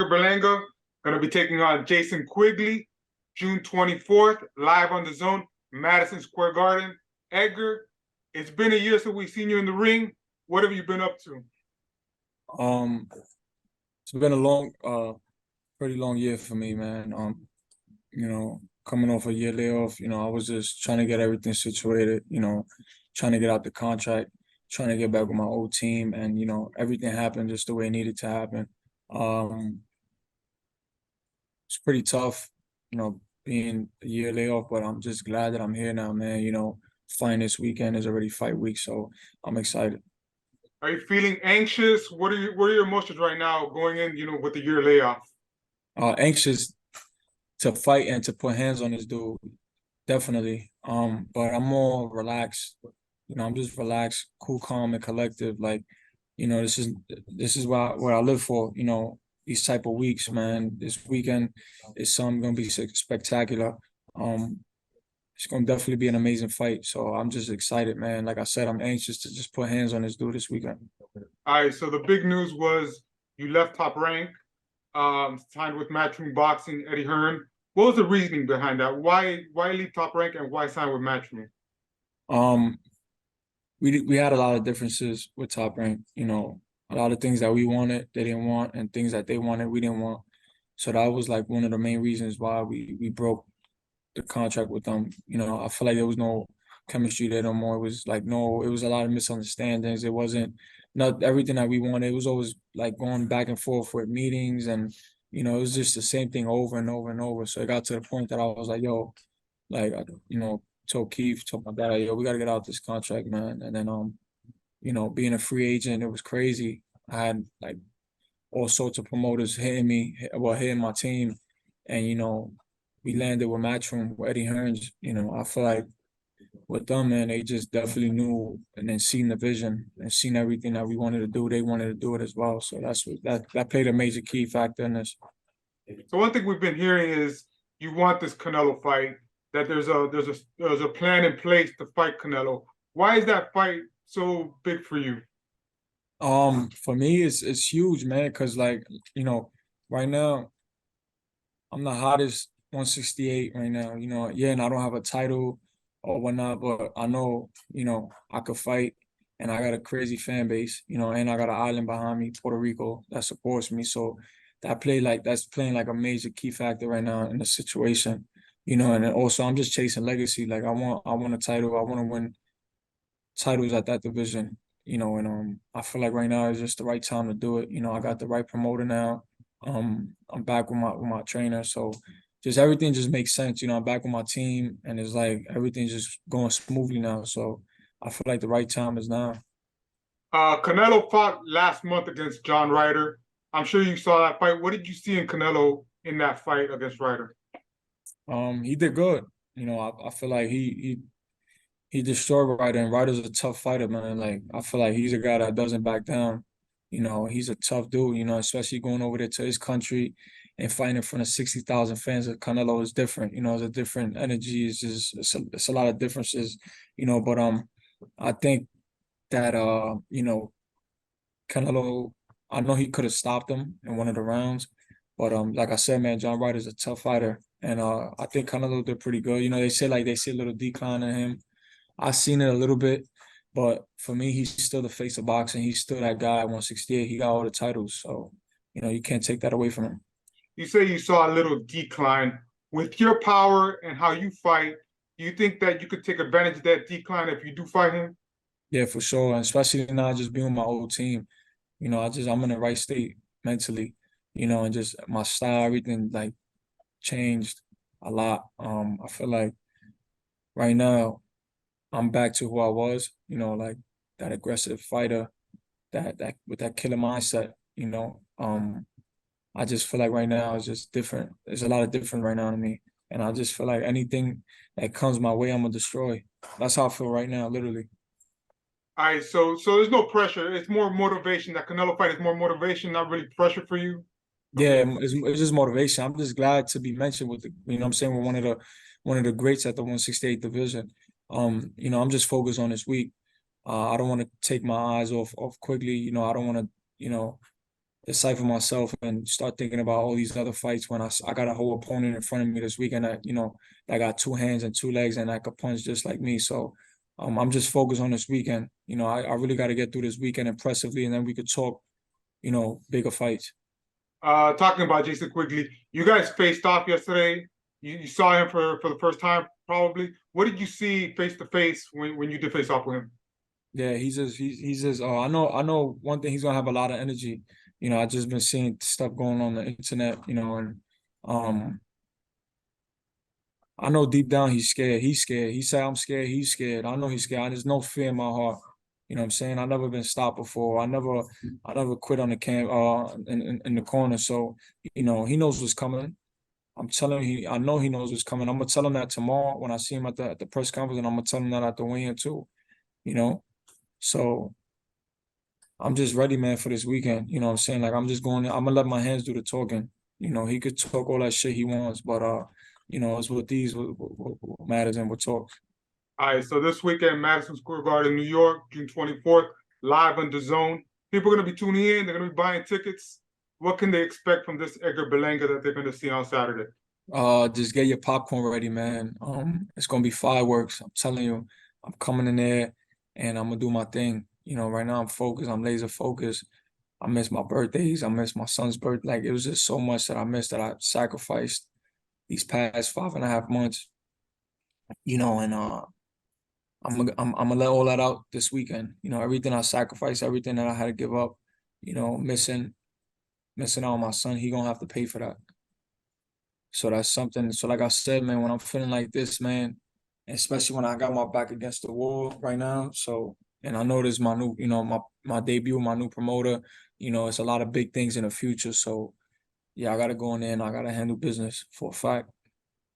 Berlanga going to be taking on Jason Quigley, June 24th, live on the Zone, Madison Square Garden. Edgar, it's been a year since we've seen you in the ring. What have you been up to? It's been a long, pretty long year for me, man. Coming off a year layoff, I was just trying to get everything situated, trying to get out the contract, trying to get back with my old team, and everything happened just the way it needed to happen. It's pretty tough, being a year layoff, but I'm just glad that I'm here now, man. Fighting this weekend is already fight week, so I'm excited. Are you feeling anxious? What are your emotions right now going in, with the year layoff? Anxious to fight and to put hands on this dude, definitely. But I'm more relaxed. I'm just relaxed, cool, calm, and collective. Like, this is what I live for. These type of weeks, man. This weekend is something gonna be spectacular. It's gonna definitely be an amazing fight. So I'm just excited, man. Like I said, I'm anxious to just put hands on this dude this weekend. All right. So the big news was you left Top Rank, signed with Matchroom Boxing, Eddie Hearn. What was the reasoning behind that? Why leave Top Rank and why sign with Matchroom? We had a lot of differences with Top Rank. A lot of things that we wanted, they didn't want, and things that they wanted, we didn't want. So that was like one of the main reasons why we broke the contract with them. I feel like there was no chemistry there no more. It was like it was a lot of misunderstandings. It wasn't not everything that we wanted. It was always like going back and forth with meetings, and it was just the same thing over and over and over. So it got to the point that I was like, yo, like told Keith, told my dad, yo, we gotta get out this contract, man. And then being a free agent, it was crazy. I had like all sorts of promoters hitting my team, and we landed with Matchroom with Eddie Hearns. I feel like with them, man, they just definitely knew and then seen the vision and seen everything that we wanted to do. They wanted to do it as well. So that played a major key factor in this. So one thing we've been hearing is you want this Canelo fight, that there's a plan in place to fight Canelo. Why is that fight so big for you? For me, it's huge, man, because like, right now, I'm the hottest 168 right now. Yeah, and I don't have a title or whatnot, but I know, I could fight, and I got a crazy fan base, and I got an island behind me, Puerto Rico, that supports me. So that's playing like a major key factor right now in the situation. And then also I'm just chasing legacy. Like I want a title. I want to win titles at that division. And I feel like right now is just the right time to do it. I got the right promoter now. I'm back with my trainer, so just everything just makes sense. I'm back with my team, and it's like everything's just going smoothly now. So I feel like the right time is now. Canelo fought last month against John Ryder. I'm sure you saw that fight. What did you see in Canelo in that fight against Ryder? He did good. I feel like he destroyed Ryder, and Ryder's a tough fighter, man. Like I feel like he's a guy that doesn't back down. He's a tough dude, especially going over there to his country and fighting in front of 60,000 fans. Canelo is different, it's a different energy. It's a lot of differences, but I think that Canelo, I know he could have stopped him in one of the rounds, but like I said, man, John Ryder's a tough fighter, and I think Canelo did pretty good. They say a little decline in him. I've seen it a little bit, but for me, he's still the face of boxing. He's still that guy at 168. He got all the titles, so you can't take that away from him. You say you saw a little decline. With your power and how you fight, do you think that you could take advantage of that decline if you do fight him? Yeah, for sure, and especially now just being with my old team. I'm in the right state mentally, and just my style, everything like changed a lot. I feel like right now I'm back to who I was, like that aggressive fighter, that with that killer mindset. I just feel like right now it's just different. There's a lot of different right now to me, and I just feel like anything that comes my way, I'm gonna destroy. That's how I feel right now, literally. All right, so there's no pressure. It's more motivation. That Canelo fight is more motivation, not really pressure for you. Yeah, it's just motivation. I'm just glad to be mentioned with I'm saying, we're one of the greats at the 168 division. I'm just focused on this week. I don't want to take my eyes off Quigley. I don't want to, decipher myself and start thinking about all these other fights when I got a whole opponent in front of me this weekend that, that got 2 hands and 2 legs and that could punch just like me. So I'm just focused on this weekend. I really got to get through this weekend impressively, and then we could talk, bigger fights. Talking about Jason Quigley, you guys faced off yesterday. You saw him for the first time, probably. What did you see face to face when you did face off with him? Yeah, he's just I know one thing, he's gonna have a lot of energy. I just been seeing stuff going on the internet, and I know deep down he's scared. He's scared. He said I'm scared, he's scared. I know he's scared. There's no fear in my heart. You know what I'm saying? I never been stopped before. I never quit on the in the corner. So, he knows what's coming. I'm telling him, I know he knows what's coming. I'm gonna tell him that tomorrow when I see him at the press conference, and I'm gonna tell him that at the weigh-in too. So I'm just ready, man, for this weekend. You know what I'm saying? Like, I'm gonna let my hands do the talking. He could talk all that shit he wants, but it's what matters and what talks. All right, so this weekend, Madison Square Garden, New York, June 24th, live on DAZN. People are going to be tuning in. They're going to be buying tickets. What can they expect from this Edgar Berlanga that they're going to see on Saturday? Just get your popcorn ready, man. It's gonna be fireworks. I'm telling you, I'm coming in there and I'm gonna do my thing. Right now I'm focused. I'm laser focused. I miss my birthdays. I miss my son's birthday. Like, it was just so much that I missed, that I sacrificed these past 5.5 months. And I'm gonna let all that out this weekend. Everything I sacrificed, everything that I had to give up. Missing out on my son. He gonna have to pay for that. So that's something. So like I said, man, when I'm feeling like this, man, especially when I got my back against the wall right now. So, and I know this is my new, my debut, my new promoter. It's a lot of big things in the future. So yeah, I gotta go in there and I gotta handle business for a fact.